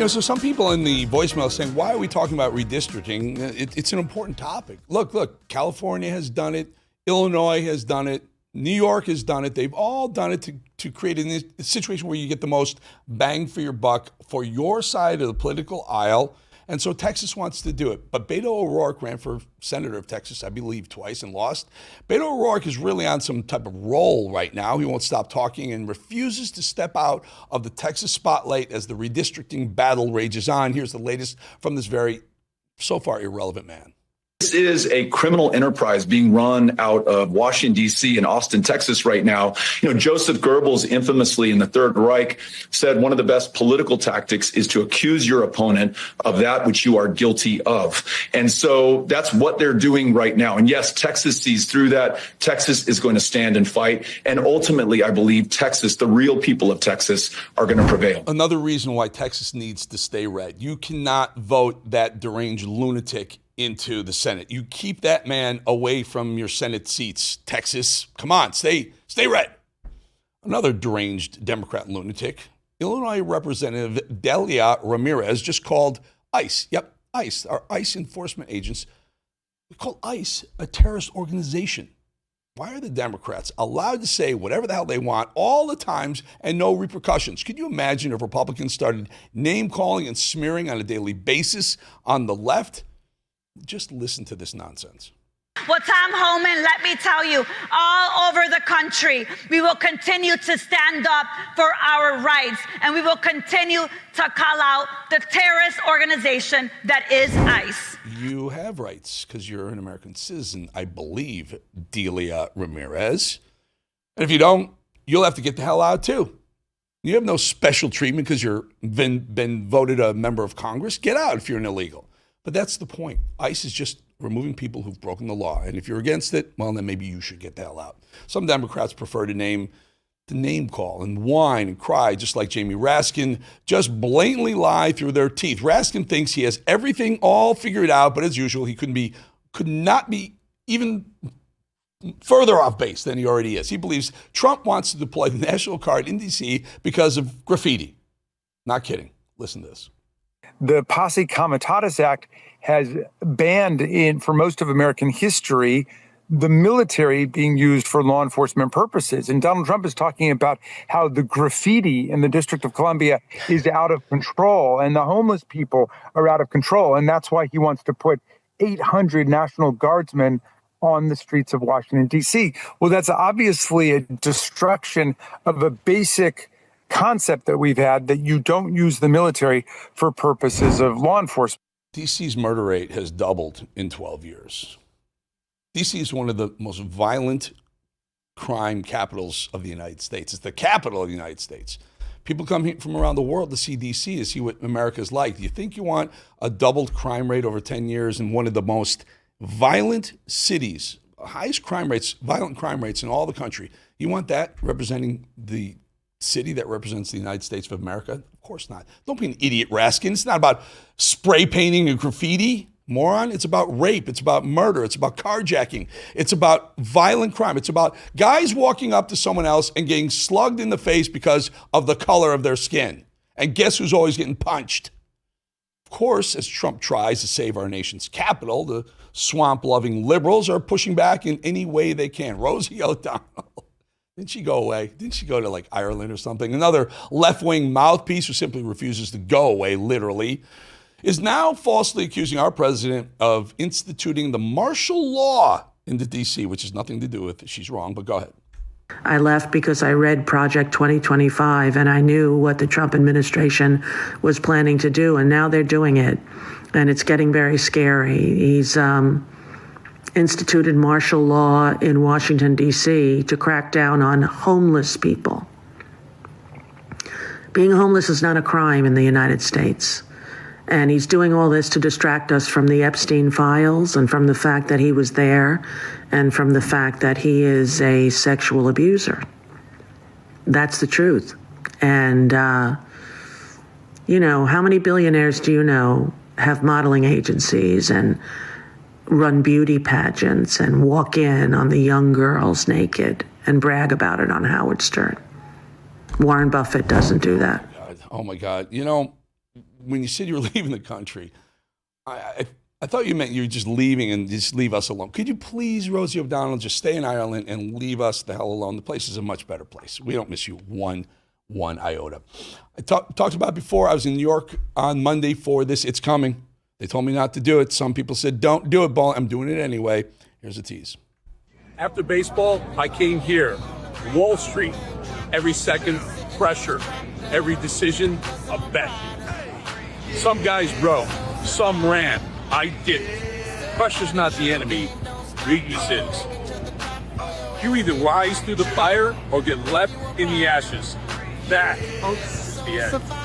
So some people in the voicemail are saying, why are we talking about redistricting? It's an important topic. Look, California has done it. Illinois has done it. New York has done it. They've all done it to create a situation where you get the most bang for your buck for your side of the political aisle. And so Texas wants to do it. But Beto O'Rourke ran for senator of Texas, I believe, twice and lost. Beto O'Rourke is really on some type of roll right now. He won't stop talking and refuses to step out of the Texas spotlight as the redistricting battle rages on. Here's the latest from this very, so far, irrelevant man. This is a criminal enterprise being run out of Washington, D.C. and Austin, Texas right now. Joseph Goebbels infamously in the Third Reich said one of the best political tactics is to accuse your opponent of that which you are guilty of. And so that's what they're doing right now. And yes, Texas sees through that. Texas is going to stand and fight. And ultimately, I believe Texas, the real people of Texas, are going to prevail. Another reason why Texas needs to stay red. You cannot vote that deranged lunatic into the Senate. You keep that man away from your Senate seats. Texas, come on, stay red. Another deranged Democrat lunatic, Illinois Representative Delia Ramirez, just called ICE. Yep, ICE, our ICE enforcement agents. We call ICE a terrorist organization. Why are the Democrats allowed to say whatever the hell they want all the times and no repercussions? Could you imagine if Republicans started name calling and smearing on a daily basis on the left? Just listen to this nonsense. Well, Tom Homan, let me tell you, all over the country, we will continue to stand up for our rights, and we will continue to call out the terrorist organization that is ICE. You have rights because you're an American citizen, I believe, Delia Ramirez. And if you don't, you'll have to get the hell out too. You have no special treatment because you've been voted a member of Congress. Get out if you're an illegal. But that's the point. ICE is just removing people who've broken the law. And if you're against it, well, then maybe you should get the hell out. Some Democrats prefer to name call and whine and cry, just like Jamie Raskin, just blatantly lie through their teeth. Raskin thinks he has everything all figured out, but as usual, he could not be even further off base than he already is. He believes Trump wants to deploy the National Guard in D.C. because of graffiti. Not kidding. Listen to this. The Posse Comitatus Act has banned for most of American history the military being used for law enforcement purposes. And Donald Trump is talking about how the graffiti in the District of Columbia is out of control and the homeless people are out of control. And that's why he wants to put 800 National Guardsmen on the streets of Washington, D.C. Well, that's obviously a destruction of a basic concept that we've had, that you don't use the military for purposes of law enforcement. D.C.'s murder rate has doubled in 12 years. D.C. is one of the most violent crime capitals of the United States. It's the capital of the United States. People come here from around the world to see D.C., to see what America's like. Do you think you want a doubled crime rate over 10 years in one of the most violent cities, highest crime rates, violent crime rates in all the country? You want that representing the city that represents the United States of America? Of course not. Don't be an idiot, Raskin. It's not about spray painting and graffiti, moron. It's about rape. It's about murder. It's about carjacking. It's about violent crime. It's about guys walking up to someone else and getting slugged in the face because of the color of their skin. And guess who's always getting punched? Of course, as Trump tries to save our nation's capital, the swamp-loving liberals are pushing back in any way they can. Rosie O'Donnell. Didn't she go away? Didn't she go to like Ireland or something? Another left-wing mouthpiece who simply refuses to go away, literally, is now falsely accusing our president of instituting the martial law into D.C., which has nothing to do with it. She's wrong, but go ahead. I left because I read Project 2025 and I knew what the Trump administration was planning to do, and now they're doing it. And it's getting very scary. He's instituted martial law in Washington, D.C. to crack down on homeless people. Being homeless is not a crime in the United States. And he's doing all this to distract us from the Epstein files and from the fact that he was there and from the fact that he is a sexual abuser. That's the truth. And, how many billionaires do you know have modeling agencies and run beauty pageants and walk in on the young girls naked and brag about it on Howard Stern? Warren Buffett doesn't do that. Oh my God. when you said you were leaving the country, I thought you meant you were just leaving and just leave us alone. Could you please, Rosie O'Donnell, just stay in Ireland and leave us the hell alone? The place is a much better place. We don't miss you one iota. I talked about it before. I was in New York on Monday for this. It's coming. They told me not to do it. Some people said, don't do it, Bolling. I'm doing it anyway. Here's a tease. After baseball, I came here. Wall Street. Every second, pressure. Every decision, a bet. Some guys broke. Some ran. I didn't. Pressure's not the enemy. Weakness is. You either rise through the fire or get left in the ashes. That is the end.